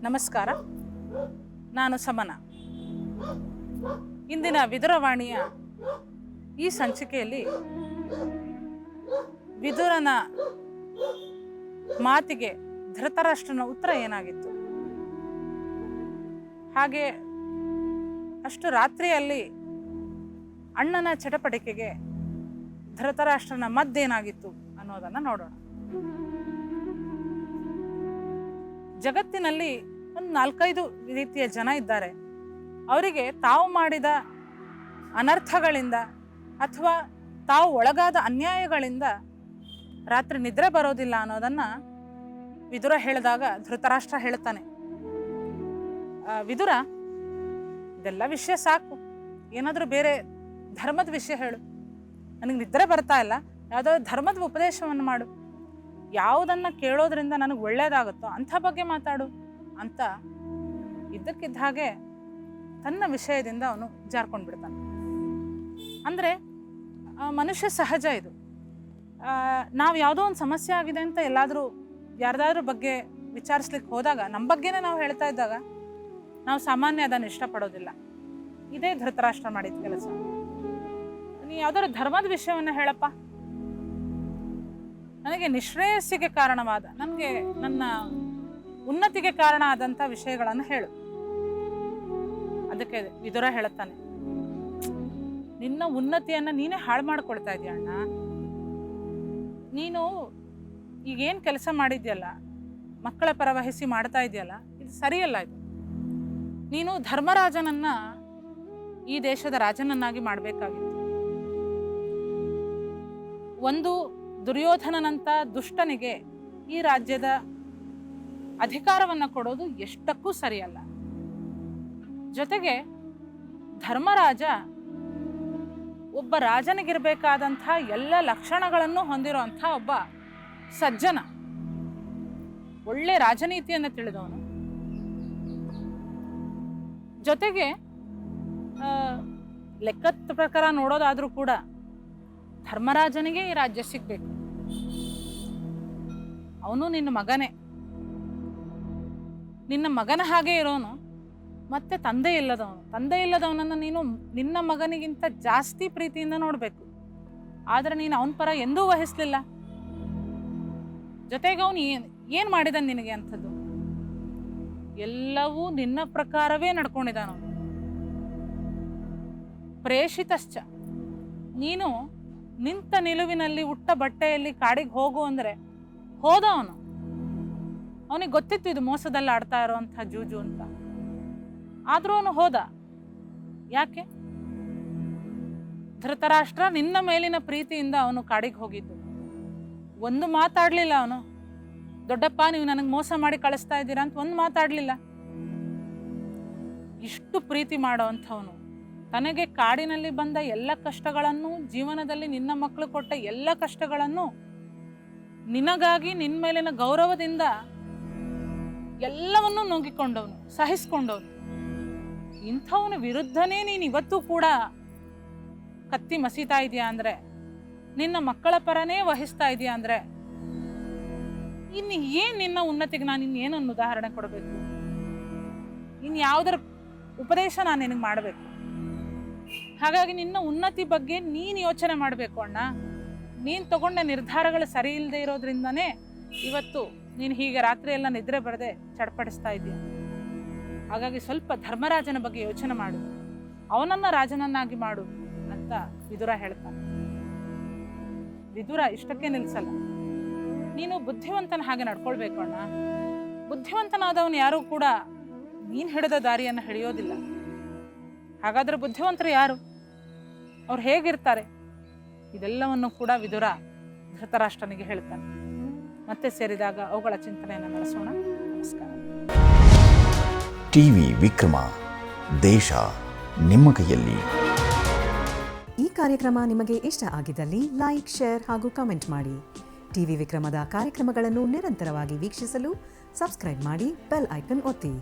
ನಮಸ್ಕಾರ, ನಾನು ಸಮನ. ಇಂದಿನ ವಿದುರವಾಣಿಯ ಈ ಸಂಚಿಕೆಯಲ್ಲಿ ವಿದುರನ ಮಾತಿಗೆ ಧೃತರಾಷ್ಟ್ರನ ಉತ್ತರ ಏನಾಗಿತ್ತು, ಹಾಗೆ ಅಷ್ಟು ರಾತ್ರಿಯಲ್ಲಿ ಅಣ್ಣನ ಚಟಪಟಿಕೆಗೆ ಧೃತರಾಷ್ಟ್ರನ ಮದ್ದೇನಾಗಿತ್ತು ಅನ್ನೋದನ್ನು ನೋಡೋಣ. ಜಗತ್ತಿನಲ್ಲಿ ಒಂದು 4-5 ರೀತಿಯ ಜನ ಇದ್ದಾರೆ. ಅವರಿಗೆ ತಾವು ಮಾಡಿದ ಅನರ್ಥಗಳಿಂದ ಅಥವಾ ತಾವು ಒಳಗಾದ ಅನ್ಯಾಯಗಳಿಂದ ರಾತ್ರಿ ನಿದ್ರೆ ಬರೋದಿಲ್ಲ ಅನ್ನೋದನ್ನು ವಿದುರ ಹೇಳಿದಾಗ ಧೃತರಾಷ್ಟ್ರ ಹೇಳ್ತಾನೆ, ವಿದುರ, ಇದೆಲ್ಲ ವಿಷಯ ಸಾಕು, ಏನಾದರೂ ಬೇರೆ ಧರ್ಮದ ವಿಷಯ ಹೇಳು. ನನಗೆ ನಿದ್ರೆ ಬರ್ತಾ ಇಲ್ಲ, ಯಾವುದಾದ್ರು ಧರ್ಮದ ಉಪದೇಶವನ್ನು ಮಾಡು, ಯಾವುದನ್ನು ಕೇಳೋದ್ರಿಂದ ನನಗೆ ಒಳ್ಳೆಯದಾಗುತ್ತೋ ಅಂಥ ಬಗ್ಗೆ ಮಾತಾಡು ಅಂತ ಇದ್ದಕ್ಕಿದ್ದ ಹಾಗೆ ತನ್ನ ವಿಷಯದಿಂದ ಅವನು ಜಾರ್ಕೊಂಡು ಬಿಡ್ತಾನೆ. ಅಂದರೆ ಮನುಷ್ಯ ಸಹಜ ಇದು. ನಾವು ಯಾವುದೋ ಒಂದು ಸಮಸ್ಯೆ ಆಗಿದೆ ಅಂತ ಎಲ್ಲಾದರೂ ಯಾರ್ದಾದ್ರೂ ಬಗ್ಗೆ ವಿಚಾರಿಸ್ಲಿಕ್ಕೆ ಹೋದಾಗ ನಮ್ಮ ಬಗ್ಗೆನೇ ನಾವು ಹೇಳ್ತಾ ಇದ್ದಾಗ ನಾವು ಸಾಮಾನ್ಯ ಅದನ್ನು ಇಷ್ಟಪಡೋದಿಲ್ಲ. ಇದೇ ಧೃತರಾಷ್ಟ್ರ ಮಾಡಿದ ಕೆಲಸ. ನೀ ಯಾವುದಾದ್ರು ಧರ್ಮದ ವಿಷಯವನ್ನು ಹೇಳಪ್ಪ, ನನಗೆ ನಿಶ್ರೇಯಸ್ಸಿಗೆ ಕಾರಣವಾದ, ನನಗೆ ನನ್ನ ಉನ್ನತಿಗೆ ಕಾರಣ ಆದಂಥ ವಿಷಯಗಳನ್ನು ಹೇಳು. ಅದಕ್ಕೆ ವಿದುರ ಹೇಳುತ್ತಾನೆ, ನಿನ್ನ ಉನ್ನತಿಯನ್ನು ನೀನೇ ಹಾಳು ಮಾಡ್ಕೊಳ್ತಾ ಇದೀಯ ಅಣ್ಣ. ನೀನು ಈಗೇನು ಕೆಲಸ ಮಾಡಿದ್ಯಲ್ಲ, ಮಕ್ಕಳ ಪರ ವಹಿಸಿ ಮಾಡ್ತಾ ಇದೆಯಲ್ಲ, ಇದು ಸರಿಯಲ್ಲ. ಇದು ನೀನು ಧರ್ಮರಾಜನನ್ನ ಈ ದೇಶದ ರಾಜನನ್ನಾಗಿ ಮಾಡಬೇಕಾಗಿತ್ತು. ಒಂದು ದುರ್ಯೋಧನನಂಥ ದುಷ್ಟನಿಗೆ ಈ ರಾಜ್ಯದ ಅಧಿಕಾರವನ್ನು ಕೊಡೋದು ಎಷ್ಟಕ್ಕೂ ಸರಿಯಲ್ಲ. ಜೊತೆಗೆ ಧರ್ಮರಾಜ ಒಬ್ಬ ರಾಜನಿಗಿರಬೇಕಾದಂಥ ಎಲ್ಲ ಲಕ್ಷಣಗಳನ್ನು ಹೊಂದಿರುವಂಥ ಒಬ್ಬ ಸಜ್ಜನ, ಒಳ್ಳೆ ರಾಜನೀತಿಯನ್ನು ತಿಳಿದವನು. ಜೊತೆಗೆ ಲೆಕ್ಕದ ಪ್ರಕಾರ ನೋಡೋದಾದ್ರೂ ಕೂಡ ಧರ್ಮರಾಜನಿಗೆ ಈ ರಾಜ್ಯ ಸಿಗ್ಬೇಕು. ಅವನು ನಿನ್ನ ಮಗನೇ, ನಿನ್ನ ಮಗನ ಹಾಗೆ ಇರೋನು, ಮತ್ತೆ ತಂದೆ ಇಲ್ಲದವನನ್ನು ನೀನು ನಿನ್ನ ಮಗನಿಗಿಂತ ಜಾಸ್ತಿ ಪ್ರೀತಿಯಿಂದ ನೋಡಬೇಕು. ಆದರೆ ನೀನು ಅವನ ಪರ ಎಂದೂ ವಹಿಸ್ಲಿಲ್ಲ. ಜೊತೆಗೆ ಅವನು ಏನು ಮಾಡಿದ ನಿನಗೆ ಅಂಥದ್ದು? ಎಲ್ಲವೂ ನಿನ್ನ ಪ್ರಕಾರವೇ ನಡ್ಕೊಂಡಿದ್ದಾನ. ಪ್ರೇಷಿತಶ್ಚ, ನೀನು ನಿಂತ ನಿಲುವಿನಲ್ಲಿ ಉಟ್ಟ ಬಟ್ಟೆಯಲ್ಲಿ ಕಾಡಿಗೆ ಹೋಗು ಅಂದರೆ ಹೋದ ಅವನು. ಅವನಿಗೆ ಗೊತ್ತಿತ್ತು ಇದು ಮೋಸದಲ್ಲಿ ಆಡ್ತಾ ಇರೋವಂಥ ಜೂಜು ಅಂತ. ಆದರೂ ಅವನು ಹೋದ. ಯಾಕೆ? ಧೃತರಾಷ್ಟ್ರ ನಿನ್ನ ಮೇಲಿನ ಪ್ರೀತಿಯಿಂದ ಅವನು ಕಾಡಿಗೆ ಹೋಗಿದ್ದು. ಒಂದು ಮಾತಾಡಲಿಲ್ಲ ಅವನು, ದೊಡ್ಡಪ್ಪ ನೀವು ನನಗೆ ಮೋಸ ಮಾಡಿ ಕಳಿಸ್ತಾ ಇದ್ದೀರಾ ಅಂತ ಒಂದು ಮಾತಾಡಲಿಲ್ಲ. ಇಷ್ಟು ಪ್ರೀತಿ ಮಾಡೋ ಅಂಥವನು ತನಗೆ ಕಾಡಿನಲ್ಲಿ ಬಂದ ಎಲ್ಲ ಕಷ್ಟಗಳನ್ನು, ಜೀವನದಲ್ಲಿ ನಿನ್ನ ಮಕ್ಕಳು ಕೊಟ್ಟ ಎಲ್ಲ ಕಷ್ಟಗಳನ್ನು ನಿನಗಾಗಿ ನಿನ್ನ ಮೇಲಿನ ಗೌರವದಿಂದ ಎಲ್ಲವನ್ನೂ ನುಂಗಿಕೊಂಡವನು, ಸಹಿಸ್ಕೊಂಡವನು. ಇಂಥವನ ವಿರುದ್ಧನೇ ನೀನು ಇವತ್ತೂ ಕೂಡ ಕತ್ತಿ ಮಸೀತಾ ಇದೆಯಾ ಅಂದರೆ, ನಿನ್ನ ಮಕ್ಕಳ ಪರನೇ ವಹಿಸ್ತಾ ಇದೆಯಾ ಅಂದರೆ, ಇನ್ನು ಏನು ನಿನ್ನ ಉನ್ನತಿಗೆ ನಾನು ಇನ್ನೇನೊಂದು ಉದಾಹರಣೆ ಕೊಡಬೇಕು? ಇನ್ನು ಯಾವುದರ ಉಪದೇಶ ನಾನು ನಿನಗೆ ಮಾಡಬೇಕು? ಹಾಗಾಗಿ ನಿನ್ನ ಉನ್ನತಿ ಬಗ್ಗೆ ನೀನು ಯೋಚನೆ ಮಾಡಬೇಕು ಅಣ್ಣ. ನೀನು ತಗೊಂಡ ನಿರ್ಧಾರಗಳು ಸರಿ ಇಲ್ಲದೆ ಇರೋದ್ರಿಂದನೇ ಇವತ್ತು ನೀನು ಹೀಗೆ ರಾತ್ರಿ ಎಲ್ಲ ನಿದ್ರೆ ಬರದೆ ಚಡ್ಪಡಿಸ್ತಾ ಇದೀಯ. ಹಾಗಾಗಿ ಸ್ವಲ್ಪ ಧರ್ಮರಾಜನ ಬಗ್ಗೆ ಯೋಚನೆ ಮಾಡು, ಅವನನ್ನ ರಾಜನನ್ನಾಗಿ ಮಾಡು ಅಂತ ವಿದುರ ಹೇಳ್ತಾನೆ. ವಿದುರ ಇಷ್ಟಕ್ಕೆ ನಿಲ್ಸಲ್ಲ. ನೀನು ಬುದ್ಧಿವಂತನ ಹಾಗೆ ನಡ್ಕೊಳ್ಬೇಕು ಅಣ್ಣ. ಬುದ್ಧಿವಂತನಾದವನು ಯಾರೂ ಕೂಡ ನೀನು ಹಿಡಿದ ದಾರಿಯನ್ನು ಹಿಡಿಯೋದಿಲ್ಲ. ಹಾಗಾದ್ರೆ ಬುದ್ಧಿವಂತರು ಯಾರು? ಅವ್ರು ಹೇಗಿರ್ತಾರೆ? ಇದೆಲ್ಲವನ್ನು ಕೂಡ ವಿದುರ ಧೃತರಾಷ್ಟ್ರನಿಗೆ ಹೇಳ್ತಾನೆ. ಮತ್ತೆ ಸೇರಿದಾಗ ಅವುಗಳ ಚಿಂತನೆಯನ್ನು ನಡೆಸೋಣ. ನಮಸ್ಕಾರ. ಟಿವಿ ವಿಕ್ರಮ, ದೇಶ ನಿಮ್ಮ ಕೈಯಲ್ಲಿ. ಈ ಕಾರ್ಯಕ್ರಮ ನಿಮಗೆ ಇಷ್ಟ ಆಗಿದ್ದಲ್ಲಿ ಲೈಕ್, ಶೇರ್ ಹಾಗೂ ಕಮೆಂಟ್ ಮಾಡಿ. ಟಿವಿ ವಿಕ್ರಮದ ಕಾರ್ಯಕ್ರಮಗಳನ್ನು ನಿರಂತರವಾಗಿ ವೀಕ್ಷಿಸಲು ಸಬ್ಸ್ಕ್ರೈಬ್ ಮಾಡಿ, ಬೆಲ್ ಐಕನ್ ಒತ್ತಿ.